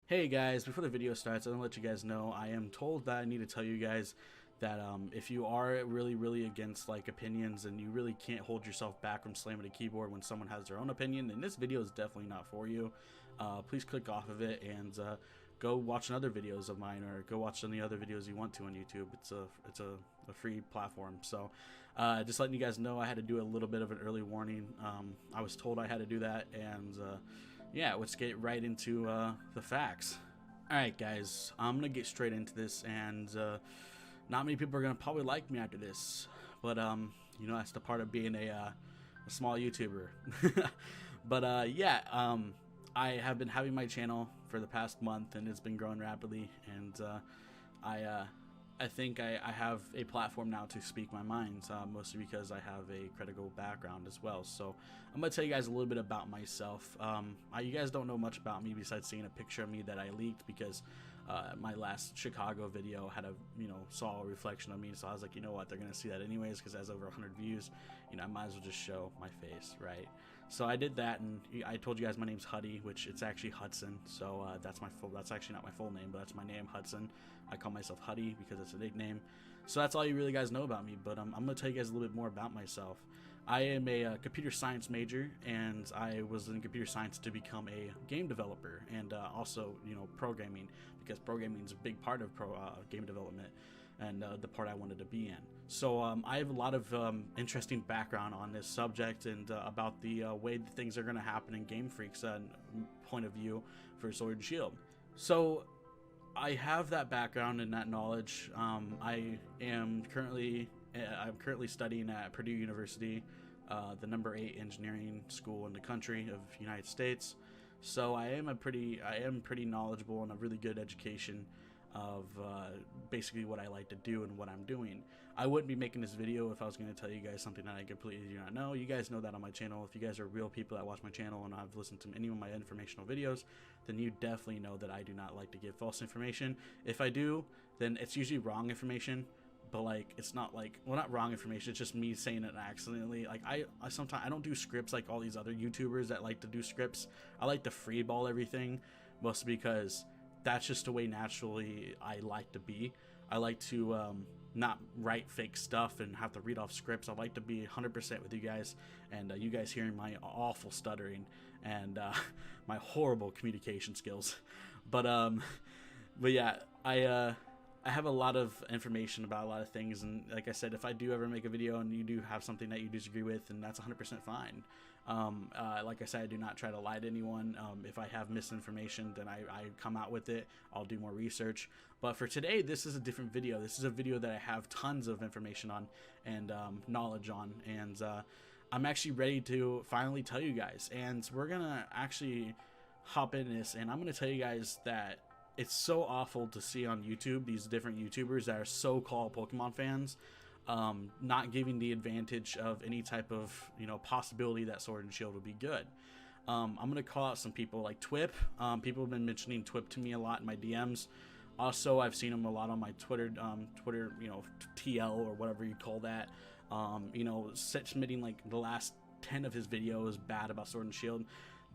Hey guys, before the video starts, I want to let you guys know I am told that I need to tell you guys that if you are really against like opinions and you really can't hold yourself back from slamming a keyboard when someone has their own opinion, then this video is definitely not for you. Please click off of it and go watch other videos of mine, or go watch any other videos you want to on YouTube. It's a free platform. So just letting you guys know I had to do a little bit of an early warning. I was told I had to do that, and yeah, let's get right into the facts. Alright guys, I'm gonna get straight into this, and not many people are gonna probably like me after this, but you know, that's the part of being a small YouTuber. But yeah, I have been having my channel for the past month, and it's been growing rapidly, and I think I have a platform now to speak my mind, mostly because I have a critical background as well. So I'm going to tell you guys a little bit about myself. You guys don't know much about me besides seeing a picture of me that I leaked, because my last Chicago video had saw a reflection of me. So I was like, you know what, they're going to see that anyways, because it has over 100 views. You know, I might as well just show my face, right? So I did that, and I told you guys my name's Huddy, which it's actually Hudson. So that's actually not my full name, but that's my name, Hudson. I call myself Huddy because it's a nickname. So that's all you really guys know about me, but I'm going to tell you guys a little bit more about myself. I am a computer science major, and I was in computer science to become a game developer, and also, you know, programming, because programming is a big part of game development, and the part I wanted to be in. So I have a lot of interesting background on this subject, and about the way that things are going to happen in Game Freak's point of view for Sword and Shield. So I have that background and that knowledge. I'm currently studying at Purdue University, the #8 engineering school in the country of the United States. So I am pretty knowledgeable and a really good education of basically what I like to do and what I'm doing. I wouldn't be making this video if I was going to tell you guys something that I completely do not know. You guys know that on my channel. If you guys are real people that watch my channel and have listened to any of my informational videos, then you definitely know that I do not like to give false information. If I do, then it's usually wrong information. But like, it's not like, well, not wrong information, it's just me saying it accidentally. Like I sometimes I don't do scripts like all these other YouTubers that like to do scripts. I like to freeball everything, mostly because that's just the way naturally I like to be. I like to not write fake stuff and have to read off scripts. I like to be 100% with you guys, and you guys hearing my awful stuttering and my horrible communication skills. But yeah, I have a lot of information about a lot of things, and like I said, if I do ever make a video and you do have something that you disagree with, and that's 100% fine. Like I said, I do not try to lie to anyone. If I have misinformation, then I come out with it. I'll do more research. But for today, this is a different video. This is a video that I have tons of information on and knowledge on, and I'm actually ready to finally tell you guys. And we're gonna actually hop in this, and I'm gonna tell you guys that it's so awful to see on YouTube these different YouTubers that are so-called Pokemon fans not giving the advantage of any type of, you know, possibility that Sword and Shield would be good. I'm gonna call out some people like Twip. People have been mentioning Twip to me a lot in my DMs. Also, I've seen him a lot on my Twitter, you know, TL or whatever you call that. You know, submitting like the last 10 of his videos bad about Sword and Shield.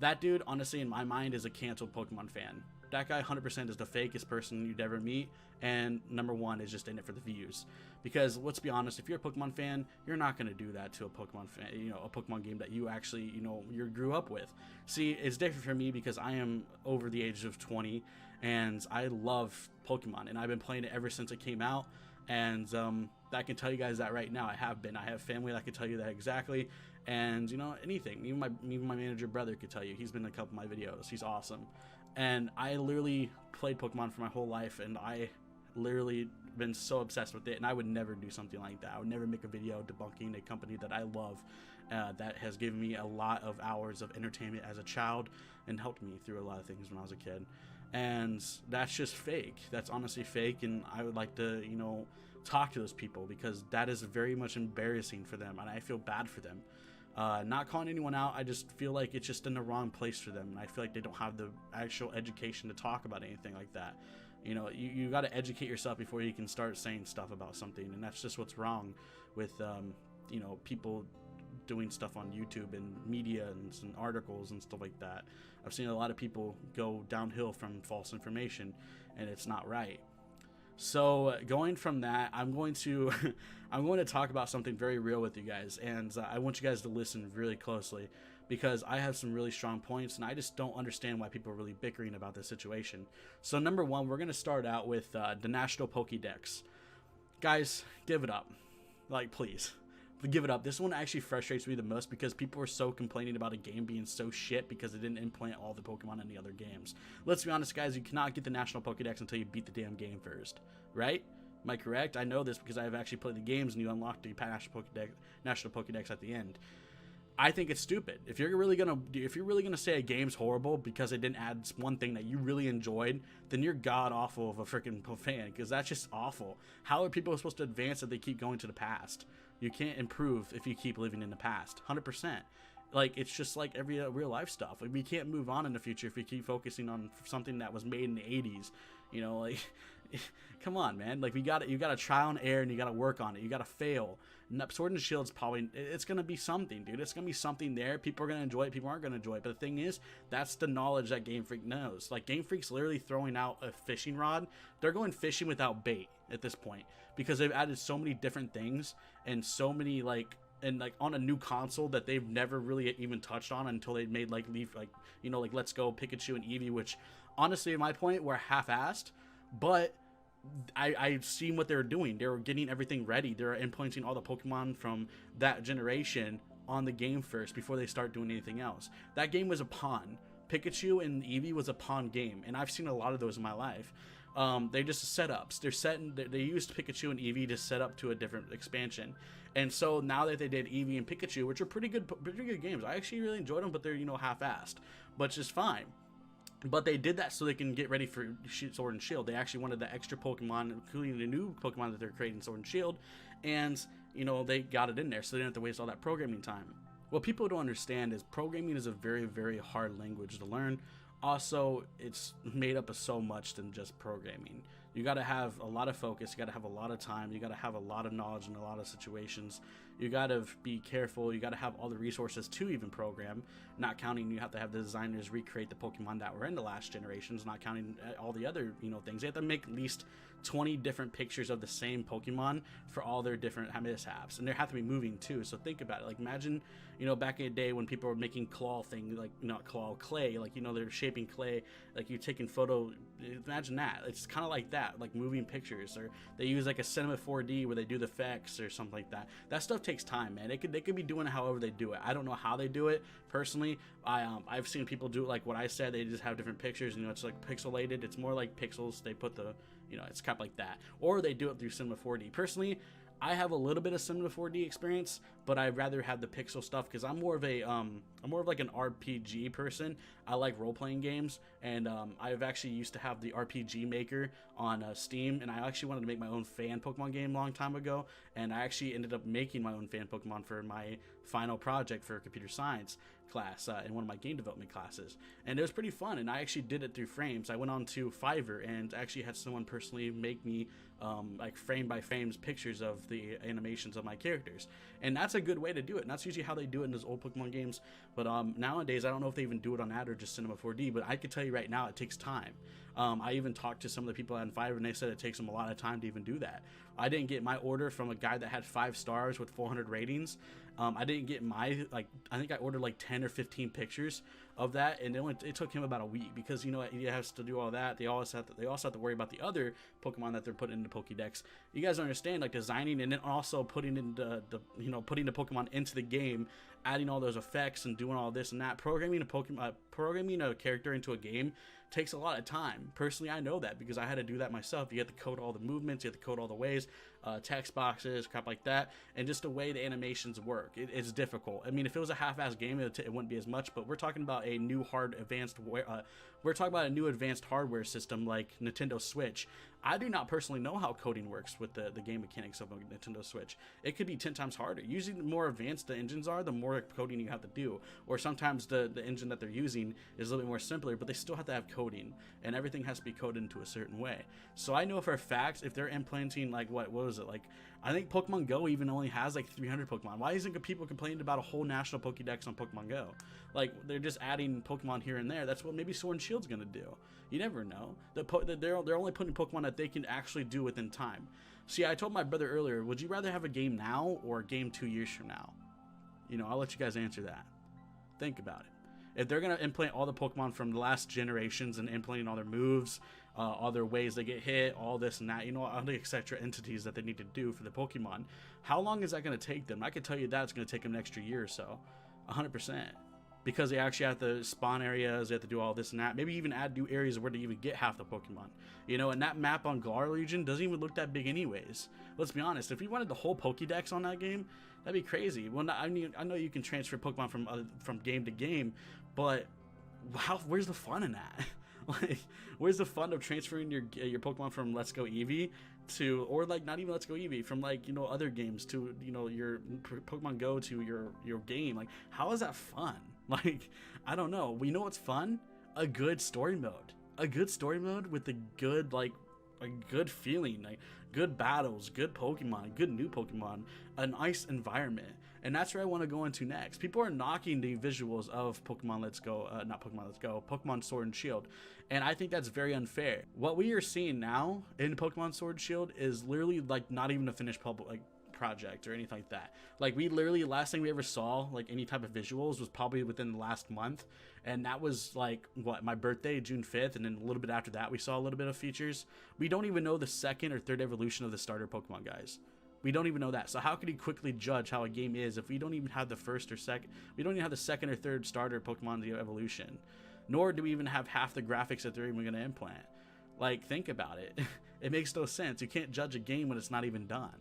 That dude, honestly, in my mind, is a canceled Pokemon fan. That guy 100% is the fakest person you'd ever meet, and #1 is just in it for the views. Because let's be honest, if you're a Pokemon fan, you're not going to do that to a Pokemon fan, you know, a Pokemon game that you actually, you know, you grew up with. See, it's different for me because I am over the age of 20, and I love Pokemon, and I've been playing it ever since it came out. And I can tell you guys that right now. I have family that can tell you that exactly. And you know, anything, even my manager brother could tell you. He's been in a couple of my videos. He's awesome. And I literally played Pokemon for my whole life, and I literally been so obsessed with it, and I would never do something like that. I would never make a video debunking a company that I love, that has given me a lot of hours of entertainment as a child and helped me through a lot of things when I was a kid. And that's just fake. That's honestly fake, and I would like to, you know, talk to those people, because that is very much embarrassing for them, and I feel bad for them. Not calling anyone out, I just feel like it's just in the wrong place for them, and I feel like they don't have the actual education to talk about anything like that. You know, you got to educate yourself before you can start saying stuff about something, and that's just what's wrong with you know, people doing stuff on YouTube and media and articles and stuff like that. I've seen a lot of people go downhill from false information, and it's not right. So going from that, I'm going to I'm going to talk about something very real with you guys, and I want you guys to listen really closely, because I have some really strong points, and I just don't understand why people are really bickering about this situation. So number one, we're going to start out with the National Pokedex. Guys, give it up. Like, please. Give it up. This one actually frustrates me the most, because people are so complaining about a game being so shit because it didn't implement all the Pokemon in the other games. Let's be honest, guys, you cannot get the National Pokedex until you beat the damn game first, right? Am I correct? I know this because I've actually played the games, and you unlock the National Pokedex at the end. I think it's stupid. If you're really gonna say a game's horrible because it didn't add one thing that you really enjoyed, then you're god awful of a freaking fan, because that's just awful. How are people supposed to advance if they keep going to the past? You can't improve if you keep living in the past. 100%. Like, it's just like every real life stuff. Like, we can't move on in the future if we keep focusing on something that was made in the 80s. You know, like, come on, man. Like, you gotta trial and error, and you gotta work on it. You gotta fail. Sword and Shield's probably, it's gonna be something, dude. It's gonna be something there. People are gonna enjoy it. People aren't gonna enjoy it. But the thing is, that's the knowledge that Game Freak knows. Like, Game Freak's literally throwing out a fishing rod. They're going fishing without bait at this point, because they've added so many different things and so many like on a new console that they've never really even touched on until they made like Let's Go Pikachu and Eevee, which honestly, at my point, were half-assed, but I've seen what they were doing. They were getting everything ready. They were implementing all the Pokemon from that generation on the game first before they start doing anything else. That game was a pawn. Pikachu and Eevee was a pawn game, and I've seen a lot of those in my life. They just setups. They used Pikachu and Eevee to set up to a different expansion, and so now that they did Eevee and Pikachu, which are pretty good games, I actually really enjoyed them, but they're half-assed, but just fine. But they did that so they can get ready for Sword and Shield. They actually wanted the extra Pokemon, including the new Pokemon that they're creating Sword and Shield, and they got it in there, so they didn't have to waste all that programming time. What people don't understand is programming is a very, very hard language to learn. Also, it's made up of so much than just programming. You got to have a lot of focus, you got to have a lot of time, you got to have a lot of knowledge in a lot of situations. You got to be careful, you got to have all the resources to even program, not counting you have to have the designers recreate the Pokemon that were in the last generations, not counting all the other things. They have to make at least 20 different pictures of the same Pokemon for all their different mishaps, and they have to be moving too. So think about it. Like, imagine back in the day when people were making clay, like they're shaping clay, like you're taking photo. Imagine that. It's kind of like that, like moving pictures, or they use like a Cinema 4D where they do the effects or something like that. That stuff takes time, man. They could be doing it however they do it. I don't know how they do it personally. I've seen people do it like what I said. They just have different pictures. It's like pixelated. It's more like pixels. They put the it's kind of like that, or they do it through Cinema 4D. Personally, I have a little bit of Cinema 4D experience, but I'd rather have the pixel stuff, because I'm more of like an RPG person. I like role-playing games, and I've actually used to have the RPG Maker on Steam, and I actually wanted to make my own fan Pokemon game a long time ago, and I actually ended up making my own fan Pokemon for my final project for computer science class in one of my game development classes, and it was pretty fun. And I actually did it through frames. I went on to Fiverr and actually had someone personally make me like frame by frames pictures of the animations of my characters, and that's a good way to do it, and that's usually how they do it in those old Pokemon games. But nowadays I don't know if they even do it on that or just Cinema 4D, but I could tell you right now it takes time. I even talked to some of the people on Fiverr, and they said it takes them a lot of time to even do that. I didn't get my order from a guy that had 5 stars with 400 ratings. I didn't get I think I ordered like 10 or 15 pictures of that, and it took him about a week, because he has to do all that. They also have to worry about the other Pokemon that they're putting into Pokédex. You guys understand, like, designing and then also putting in putting the Pokemon into the game, adding all those effects and doing all this and that. Programming a character into a game takes a lot of time. Personally, I know that because I had to do that myself. You have to code all the movements, you have to code all the ways, text boxes, crap like that, and just the way the animations work. It's difficult. I mean, if it was a half-assed game, it wouldn't be as much, but we're talking about a new advanced hardware system like Nintendo Switch. I do not personally know how coding works with the game mechanics of a Nintendo Switch. It could be 10 times harder. Usually the more advanced the engines are, the more coding you have to do. Or sometimes the engine that they're using is a little bit more simpler, but they still have to have coding, and everything has to be coded into a certain way. So I know for a fact if they're implementing like what was was it, like, I think Pokemon Go even only has like 300 Pokemon. Why isn't people complaining about a whole national Pokédex on Pokemon Go? Like, they're just adding Pokemon here and there. That's what maybe Sword and Shield's gonna do. You never know. They're only putting Pokemon that they can actually do within time. See, I told my brother earlier, would you rather have a game now or a game 2 years from now? You know, I'll let you guys answer that. Think about it. If they're going to implement all the Pokemon from the last generations and implementing all their moves, all their ways they get hit, all this and that, you know, all the etc. entities that they need to do for the Pokemon, how long is that going to take them? I can tell you that it's going to take them an extra year or so. 100%. Because they actually have to spawn areas, they have to do all this and that. Maybe even add new areas where they even get half the Pokemon. You know, and that map on Galar Region doesn't even look that big anyways. Let's be honest, if we wanted the whole Pokédex on that game, that'd be crazy. Well, I mean, I know you can transfer Pokemon from game to game, but where's the fun in that? Like, where's the fun of transferring your Pokemon from Let's Go Eevee to, or like not even Let's Go Eevee, from like, you know, other games to, you know, your Pokemon Go to your game? Like, how is that fun? Like, I don't know. We know what's fun? A good story mode. A good story mode with a good, like, a good feeling, like good battles, good Pokemon, good new Pokemon, a nice environment. And that's where I want to go into next. People are knocking the visuals of Pokemon Let's Go, Pokemon Sword and Shield. And I think that's very unfair. What we are seeing now in Pokemon Sword and Shield is literally like not even a finished project or anything like that. Like, we literally, last thing we ever saw, like any type of visuals, was probably within the last month. And that was like, what, my birthday, June 5th. And then a little bit after that, we saw a little bit of features. We don't even know the second or third evolution of the starter Pokemon, guys. We don't even know that. So how could you quickly judge how a game is if we don't even have the first or second, we don't even have the second or third starter Pokemon evolution, nor do we even have half the graphics that they're even going to implant? Like, think about it. It makes no sense. You can't judge a game when it's not even done.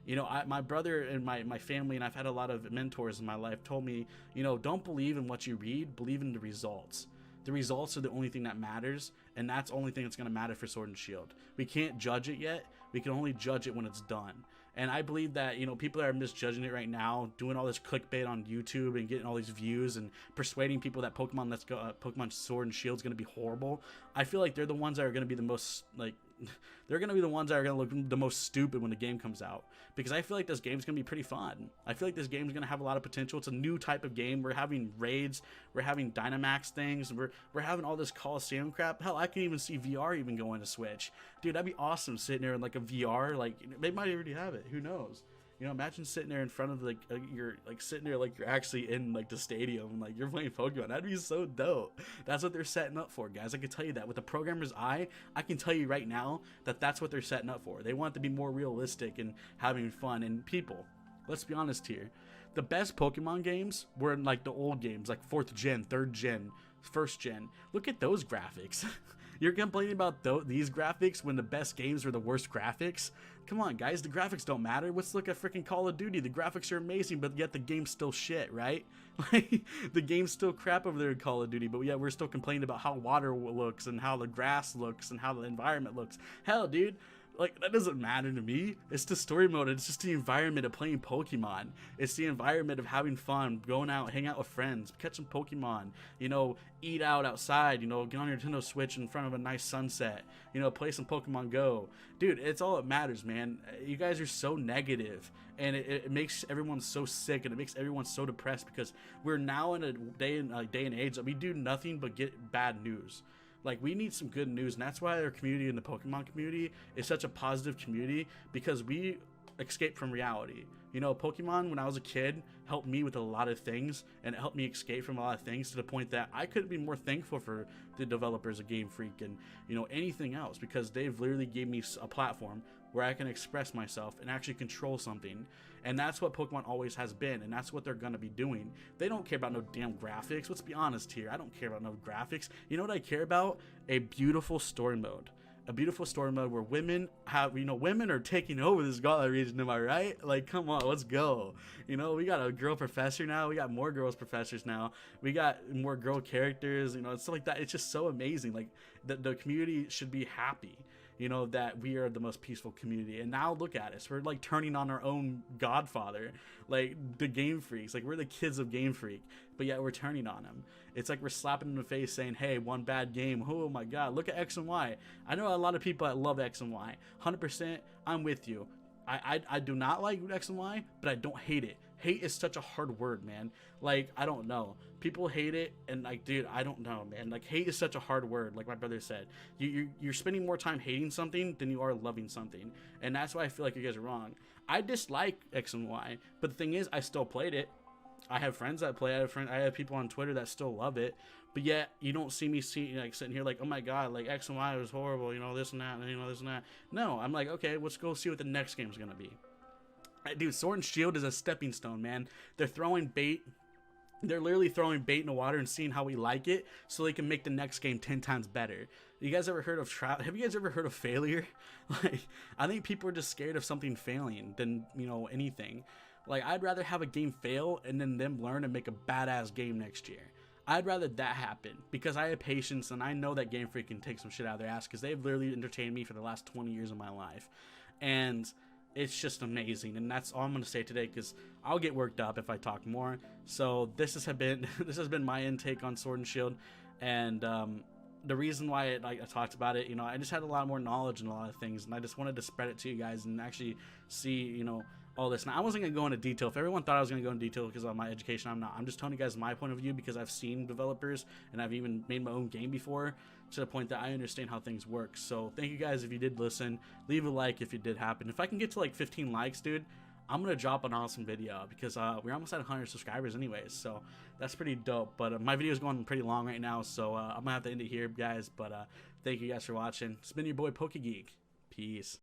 You know, my brother and my family, and I've had a lot of mentors in my life, told me, you know, don't believe in what you read, believe in the results. The results are the only thing that matters, and that's the only thing that's going to matter for Sword and Shield. We can't judge it yet. We can only judge it when it's done. And I believe that, you know, people that are misjudging it right now, doing all this clickbait on YouTube and getting all these views and persuading people that Pokemon Sword and Shield is going to be horrible, I feel like they're the ones that are going to be the most, like, they're going to be the ones that are going to look the most stupid when the game comes out. Because I feel like this game's going to be pretty fun. I feel like this game's going to have a lot of potential. It's a new type of game. We're having raids. We're having Dynamax things. We're having all this Coliseum crap. Hell, I can even see VR even going to Switch. Dude, that'd be awesome sitting there in like a VR. Like, they might already have it. Who knows? You know, imagine sitting there in front of like you're like sitting there like you're actually in like the stadium and like you're playing Pokemon. That'd be so dope. That's what they're setting up for, guys. I can tell you that with the programmer's eye. I can tell you right now that that's what they're setting up for. They want it to be more realistic and having fun. And people, let's be honest here. The best Pokemon games were in like the old games, like 4th gen, 3rd gen, 1st gen. Look at those graphics. You're complaining about these graphics when the best games were the worst graphics? Come on, guys, the graphics don't matter. Let's look at freaking Call of Duty. The graphics are amazing, but yet the game's still shit, right? Like, the game's still crap over there in Call of Duty, but yet we're still complaining about how water looks and how the grass looks and how the environment looks. Hell, dude. Like, that doesn't matter to me. It's the story mode. It's just the environment of playing Pokemon. It's the environment of having fun, going out, hang out with friends, catch some Pokemon, you know, eat out outside, you know, get on your Nintendo Switch in front of a nice sunset, you know, play some Pokemon Go. Dude, it's all that matters, man. You guys are so negative, and it makes everyone so sick, and it makes everyone so depressed because we're now in a day and age that we do nothing but get bad news. Like, we need some good news, and that's why our community in the Pokemon community is such a positive community, because we escape from reality. You know, Pokemon, when I was a kid, helped me with a lot of things, and it helped me escape from a lot of things to the point that I couldn't be more thankful for the developers of Game Freak and, you know, anything else, because they've literally gave me a platform where I can express myself and actually control something. And that's what Pokemon always has been, and that's what they're going to be doing. They don't care about no damn graphics. Let's be honest here. I don't care about no graphics. You know what I care about? A beautiful story mode. A beautiful story mode where women have, you know, women are taking over this Galar region, am I right? Like, come on, let's go. You know, we got a girl professor now. We got more girls professors now. We got more girl characters, you know, stuff like that. It's just so amazing. Like, the community should be happy, you know, that we are the most peaceful community. And now look at us. We're like turning on our own godfather, like the Game Freaks. Like, we're the kids of Game Freak, but yet we're turning on him. It's like we're slapping him in the face saying, hey, one bad game. Oh my God, look at X and Y. I know a lot of people that love X and Y. 100%, I'm with you. I do not like X and Y, but I don't hate it. Hate is such a hard word, man. Like, I don't know. People hate it, and like, dude, I don't know, man. Like, hate is such a hard word. Like my brother said, you're spending more time hating something than you are loving something, and that's why I feel like you guys are wrong. I dislike X and Y, but the thing is, I still played it. I have friends that play. I have people on Twitter that still love it, but yet you don't see me like sitting here like, oh my god, like X and Y was horrible, you know, this and that, and you know, this and that. No, I'm like, okay, let's go see what the next game's gonna be. Dude, Sword and Shield is a stepping stone, man. They're throwing bait. They're literally throwing bait in the water and seeing how we like it, so they can make the next game 10 times better. You guys ever heard of have you guys ever heard of failure? Like, I think people are just scared of something failing than, you know, anything. Like, I'd rather have a game fail and then them learn and make a badass game next year. I'd rather that happen, because I have patience and I know that Game Freak can take some shit out of their ass, because they've literally entertained me for the last 20 years of my life. And it's just amazing, and that's all I'm going to say today, because I'll get worked up if I talk more. So this has been my intake on Sword and Shield, and the reason why I talked about it, you know, I just had a lot more knowledge in a lot of things, and I just wanted to spread it to you guys and actually see, you know, all this. Now, I wasn't going to go into detail. If everyone thought I was going to go into detail because of my education, I'm not. I'm just telling you guys my point of view, because I've seen developers and I've even made my own game before, to the point that I understand how things work. So thank you guys if you did listen. Leave a like if it did happen. If I can get to like 15 likes, dude, I'm going to drop an awesome video, because we're almost at 100 subscribers anyways. So that's pretty dope. But my video is going pretty long right now, so I'm going to have to end it here, guys. But thank you guys for watching. It's been your boy PokeGeek. Peace.